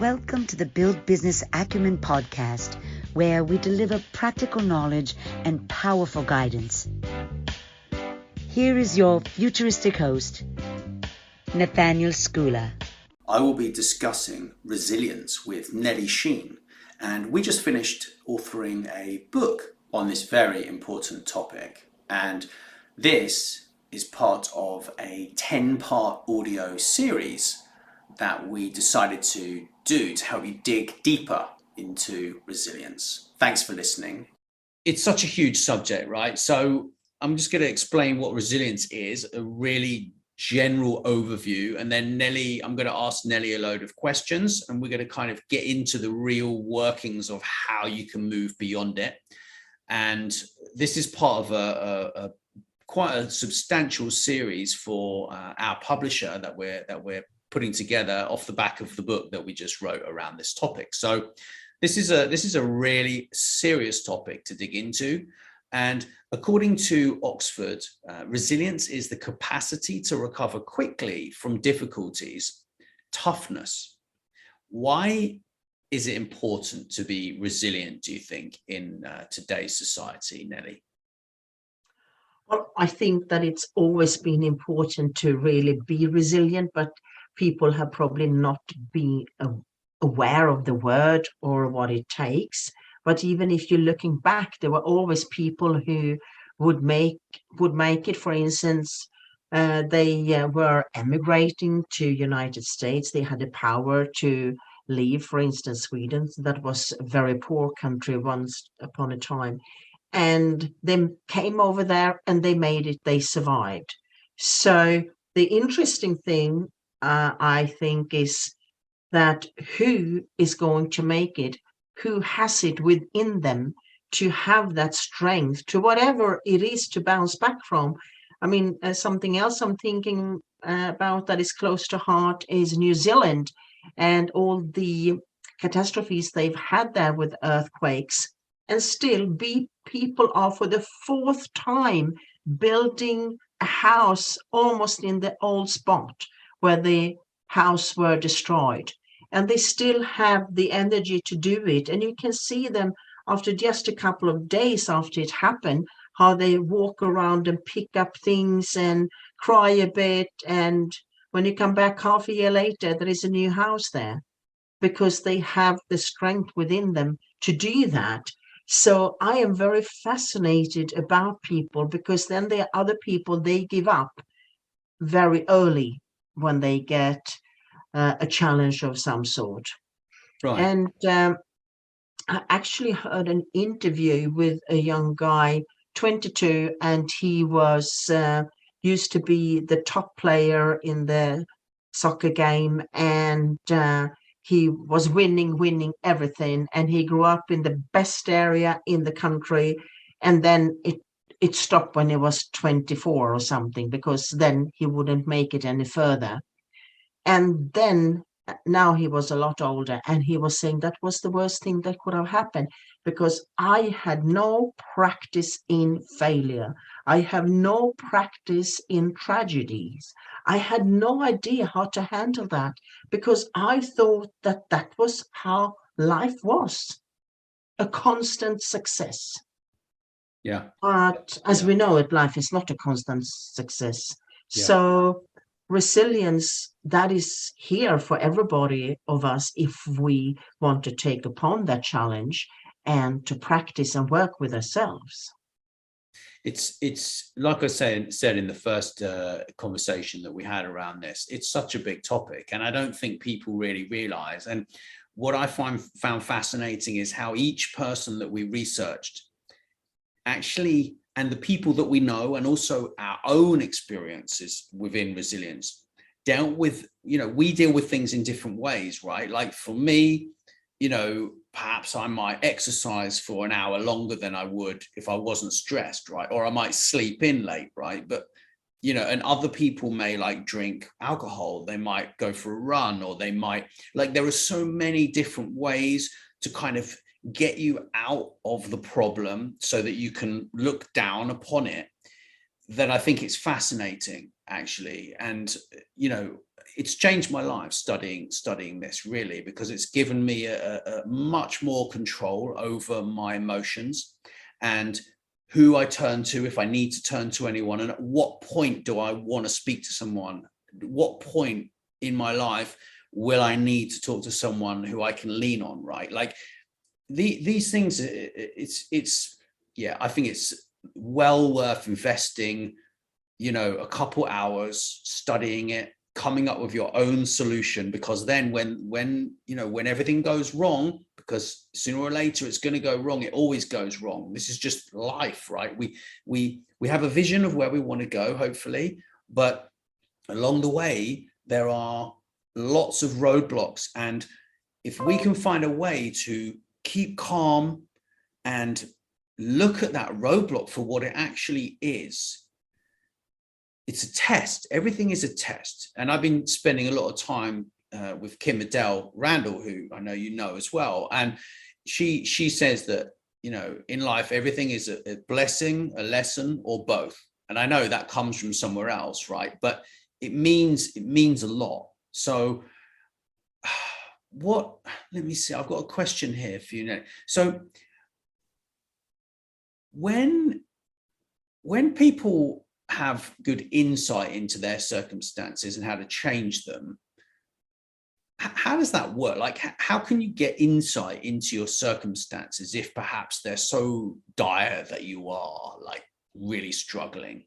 Welcome to the Build Business Acumen podcast, where we deliver practical knowledge and powerful guidance. Here is your futuristic host, Nathaniel. I will be discussing resilience with Nelly Shein, and we just finished authoring a book on this very important topic. And this is part of a 10-part audio series that we decided to do to help you dig deeper into resilience. Thanks for listening. It's such a huge subject, right? So I'm just going to explain what resilience is, a really general overview. And then I'm going to ask Nelly a load of questions, and we're going to kind of get into the real workings of how you can move beyond it. And this is part of a quite a substantial series for our publisher that we're putting together off the back of the book that we just wrote around this topic. So this is a really serious topic to dig into. And according to Oxford, resilience is the capacity to recover quickly from difficulties, toughness. Why is it important to be resilient, do you think, in today's society, Nelly? Well, I think that it's always been important to really be resilient, but people have probably not been aware of the word or what it takes. But even if you're looking back, there were always people who would make it. For instance, they were emigrating to United States. They had the power to leave, for instance, Sweden. That was a very poor country once upon a time. And they came over there and they made it, they survived. So the interesting thing, I think, is that who is going to make it, who has it within them to have that strength to whatever it is to bounce back from. I mean, something else I'm thinking about that is close to heart is New Zealand and all the catastrophes they've had there with earthquakes. And still, people are for the fourth time building a house almost in the old spot where the house were destroyed. And they still have the energy to do it. And you can see them after just a couple of days after it happened, how they walk around and pick up things and cry a bit. And when you come back half a year later, there is a new house there because they have the strength within them to do that. So I am very fascinated about people, because then there are other people, they give up very early when they get a challenge of some sort. Right. And I actually heard an interview with a young guy, 22, and he was used to be the top player in the soccer game, and he was winning everything, and he grew up in the best area in the country, and then it stopped when he was 24 or something, because then he wouldn't make it any further. And then now he was a lot older, and he was saying that was the worst thing that could have happened, because I had no practice in failure. I have no practice in tragedies. I had no idea how to handle that, because I thought that that was how life was, a constant success. Yeah. But as we know it, life is not a constant success. Yeah. So resilience, that is here for everybody of us if we want to take upon that challenge and to practice and work with ourselves. It's like I said in the first conversation that we had around this, it's such a big topic, and I don't think people really realize. And what I found fascinating is how each person that we researched actually, and the people that we know, and also our own experiences within resilience, dealt with, we deal with things in different ways, right? Like for me, perhaps I might exercise for an hour longer than I would if I wasn't stressed, right? Or I might sleep in late, right? But, and other people may like drink alcohol, they might go for a run, or they might, there are so many different ways to kind of get you out of the problem so that you can look down upon it, that I think it's fascinating, actually. And, it's changed my life studying this, really, because it's given me a much more control over my emotions and who I turn to if I need to turn to anyone, and at what point do I want to speak to someone. What point in my life will I need to talk to someone who I can lean on, right? Like these things, it's yeah, I think it's well worth investing, a couple hours studying it, coming up with your own solution, because then when everything goes wrong, because sooner or later it's going to go wrong, it always goes wrong. This is just life, right? We have a vision of where we want to go, hopefully, but along the way there are lots of roadblocks, and if we can find a way to keep calm and look at that roadblock for what it actually is, it's a test. Everything is a test. And I've been spending a lot of time with Kim Adele Randall, who I know you know as well. And she says that, in life, everything is a blessing, a lesson, or both. And I know that comes from somewhere else, right? But it means a lot. So let me see, I've got a question here for you, Nelly. So when people have good insight into their circumstances and how to change them, how does that work? Like, how can you get insight into your circumstances if perhaps they're so dire that you are like really struggling?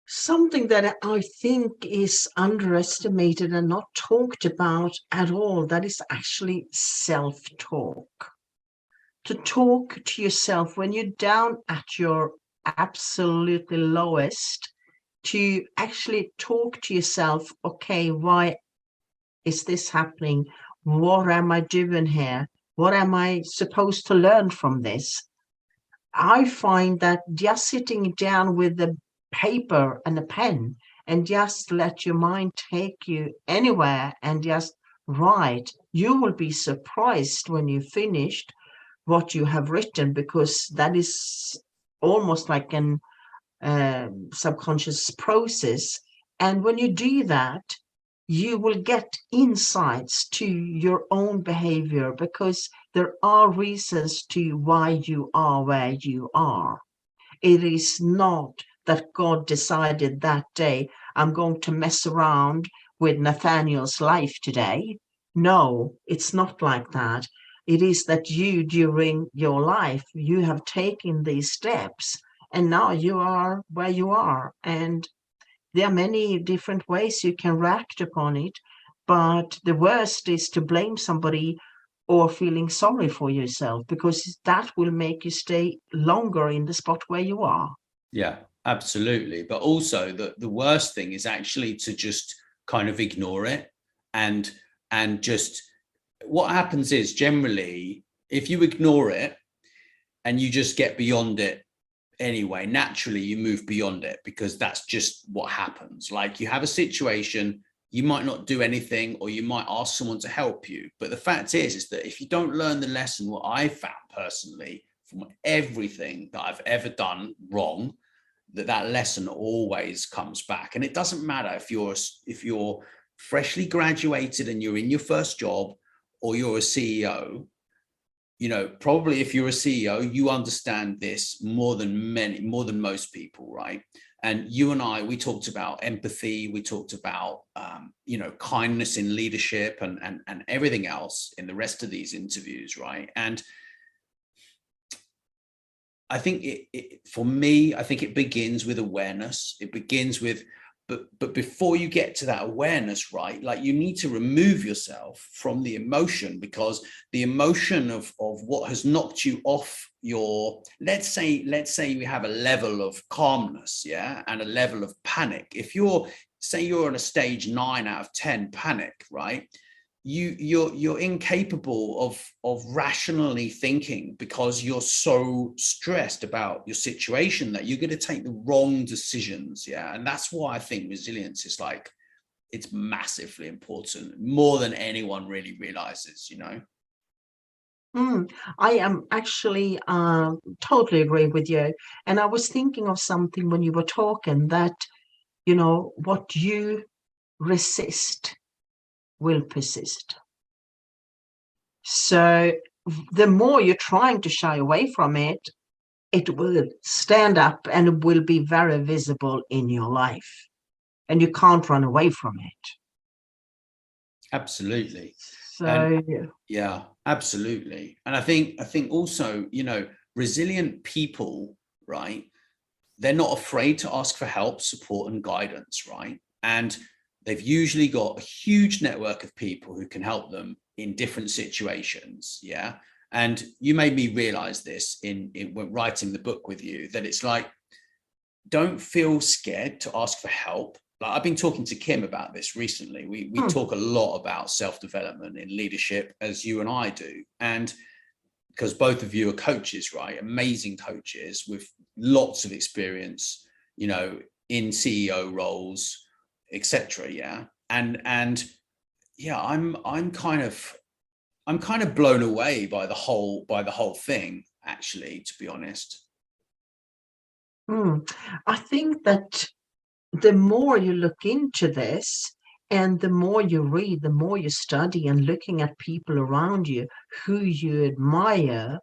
Something that I think is underestimated and not talked about at all, that is actually self-talk. To talk to yourself when you're down at your absolutely lowest, to actually talk to yourself, okay, why is this happening? What am I doing here? What am I supposed to learn from this? I find that just sitting down with a paper and a pen and just let your mind take you anywhere and just write, you will be surprised when you finished what you have written, because that is almost like an subconscious process. And when you do that, you will get insights to your own behavior, because there are reasons to why you are where you are. It is not that God decided that day, I'm going to mess around with Nathaniel's life today. No, it's not like that. It is that you, during your life, you have taken these steps, and now you are where you are. And there are many different ways you can react upon it, but the worst is to blame somebody or feeling sorry for yourself, because that will make you stay longer in the spot where you are. Yeah, absolutely. But also the worst thing is actually to just kind of ignore it, and just, what happens is, generally, if you ignore it and you just get beyond it anyway, naturally you move beyond it, because that's just what happens. Like, you have a situation, you might not do anything, or you might ask someone to help you. But the fact is that if you don't learn the lesson, what I found personally from everything that I've ever done wrong, that lesson always comes back. And it doesn't matter if you're freshly graduated and you're in your first job, or you're a CEO. Probably if you're a CEO, you understand this more than most people, right? And you and I, we talked about empathy, we talked about kindness in leadership, and everything else in the rest of these interviews, right? And I think for me, I think it begins with awareness. It begins with, but before you get to that awareness, right, like, you need to remove yourself from the emotion, because the emotion of what has knocked you off your, let's say you have a level of calmness, yeah, and a level of panic. If you're on a stage 9 out of 10 panic, right, you're incapable of rationally thinking, because you're so stressed about your situation that you're going to take the wrong decisions. Yeah. And that's why I think resilience is like, it's massively important, more than anyone really realizes. I am actually totally agree with you. And I was thinking of something when you were talking, that what you resist will persist. So the more you're trying to shy away from it, it will stand up and it will be very visible in your life. And you can't run away from it. Absolutely. So And yeah, absolutely. And I think also, resilient people, right? They're not afraid to ask for help, support, and guidance, right? And they've usually got a huge network of people who can help them in different situations. Yeah. And you made me realize this in when writing the book with you, that it's like, don't feel scared to ask for help. Like, I've been talking to Kim about this recently. We talk a lot about self-development in leadership, as you and I do. And because both of you are coaches, right? Amazing coaches with lots of experience, in CEO roles, etc. Yeah. And yeah, I'm kind of blown away by the whole thing, actually, to be honest. I think that the more you look into this and the more you read, the more you study and looking at people around you who you admire,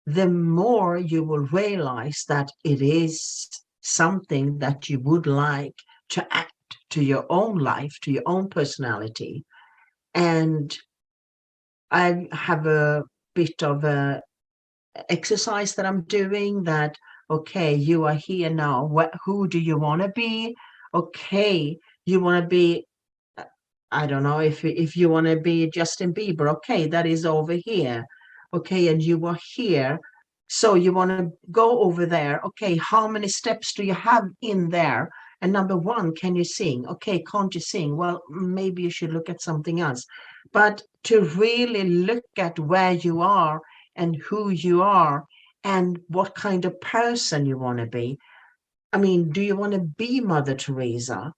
the more you will realize that it is something that you would like to add to your own life, to your own personality. And I have a bit of a exercise that I'm doing that, okay, you are here now. Who do you want to be? Okay, you want to be, I don't know, if you want to be Justin Bieber, okay, that is over here. Okay, and you are here. So you want to go over there. Okay, how many steps do you have in there? And number one, can you sing? Okay, can't you sing? Well, maybe you should look at something else. But to really look at where you are and who you are and what kind of person you want to be. I mean, do you want to be Mother Teresa?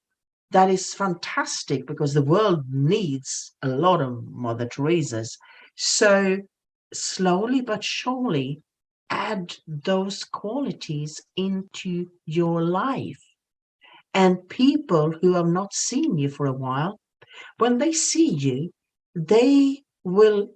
That is fantastic because the world needs a lot of Mother Teresas. So slowly but surely add those qualities into your life. And people who have not seen you for a while, when they see you, they will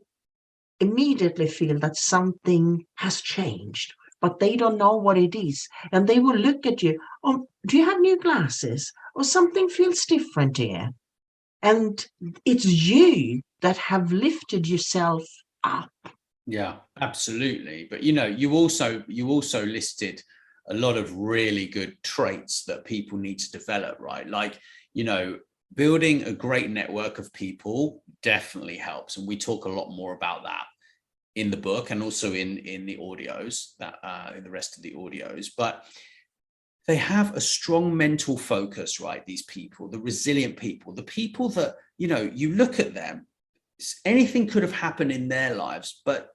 immediately feel that something has changed, but they don't know what it is. And they will look at you, oh, do you have new glasses? Or something feels different here. And it's you that have lifted yourself up. Yeah, absolutely. But you also listed a lot of really good traits that people need to develop, right? Like, building a great network of people definitely helps. And we talk a lot more about that in the book and also in the audios, that in the rest of the audios. But they have a strong mental focus, right? These people, the resilient people, the people that, you look at them, anything could have happened in their lives, but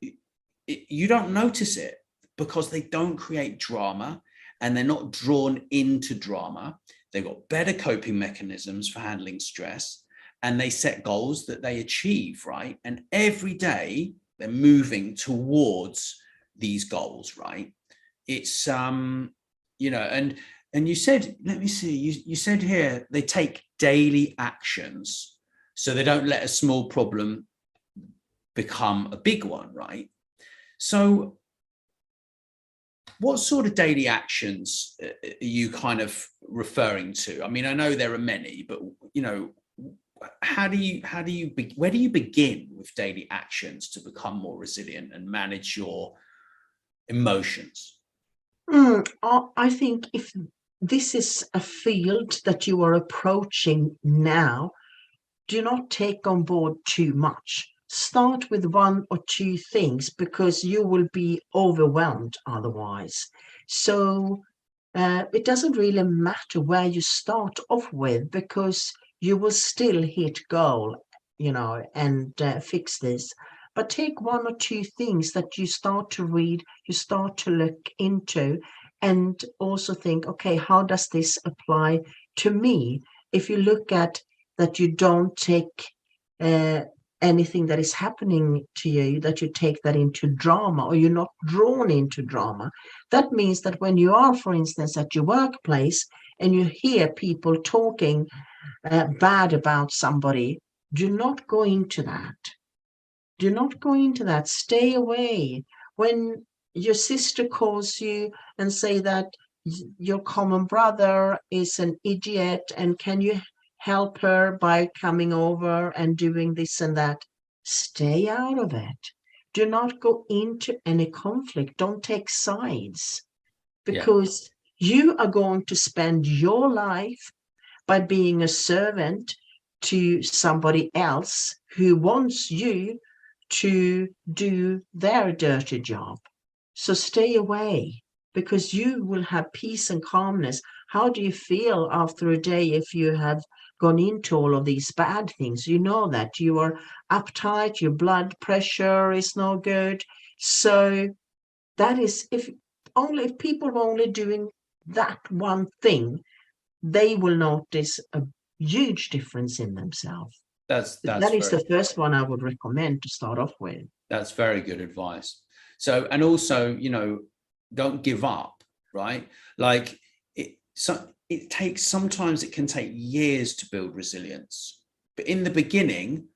you don't notice it because they don't create drama and they're not drawn into drama. They've got better coping mechanisms for handling stress, and they set goals that they achieve, right? And every day they're moving towards these goals, right? It's, and you said, let me see, you said here, they take daily actions. So they don't let a small problem become a big one, right? So what sort of daily actions are you kind of referring to? I mean, I know there are many, but, where do you begin with daily actions to become more resilient and manage your emotions? I think if this is a field that you are approaching now, do not take on board too much. Start with one or two things because you will be overwhelmed otherwise. So it doesn't really matter where you start off with because you will still hit goal, and fix this. But take one or two things that you start to read, you start to look into, and also think, okay, how does this apply to me? If you look at that you don't take anything that is happening to you, that you take that into drama or you're not drawn into drama. That means that when you are, for instance, at your workplace and you hear people talking bad about somebody, do not go into that. Do not go into that. Stay away. When your sister calls you and say that your common brother is an idiot and can you help her by coming over and doing this and that, stay out of it. Do not go into any conflict. Don't take sides, because you are going to spend your life by being a servant to somebody else who wants you to do their dirty job. So stay away, because you will have peace and calmness. How do you feel after a day if you have gone into all of these bad things? You know that you are uptight, your blood pressure is no good. So that is, if people are only doing that one thing, they will notice a huge difference in themselves. That is the first one I would recommend to start off with. That's very good advice. So, and also, don't give up, right? Like sometimes it can take years to build resilience, but in the beginning,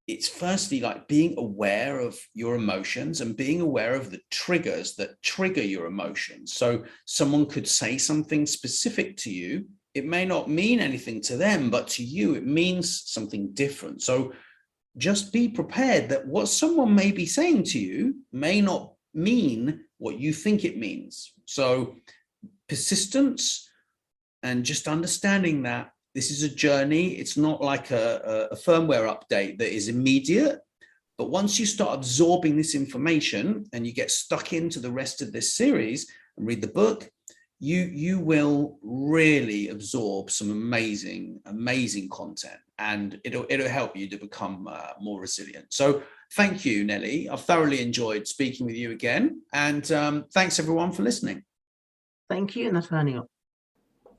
it's firstly like being aware of your emotions and being aware of the triggers that trigger your emotions. So someone could say something specific to you. It may not mean anything to them, but to you, it means something different. So just be prepared that what someone may be saying to you may not mean what you think it means. So persistence and just understanding that this is a journey. It's not like a firmware update that is immediate. But once you start absorbing this information and you get stuck into the rest of this series and read the book, you will really absorb some amazing content, and it'll help you to become more resilient. So thank you, Nelly. I've thoroughly enjoyed speaking with you again, and thanks everyone for listening. Thank you, Nathaniel.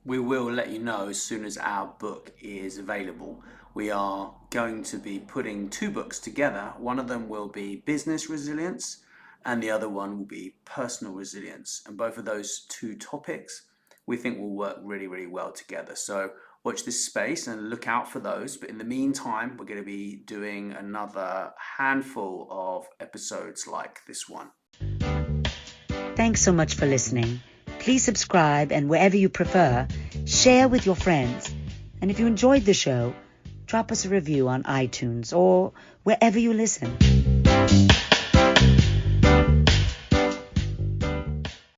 We will let you know as soon as our book is available. We are going to be putting 2 books together. One of them will be business resilience, and the other one will be personal resilience. And both of those 2 topics we think will work really, really well together. So watch this space and look out for those. But in the meantime, we're going to be doing another handful of episodes like this one. Thanks so much for listening. Please subscribe, and wherever you prefer, share with your friends. And if you enjoyed the show, drop us a review on iTunes or wherever you listen.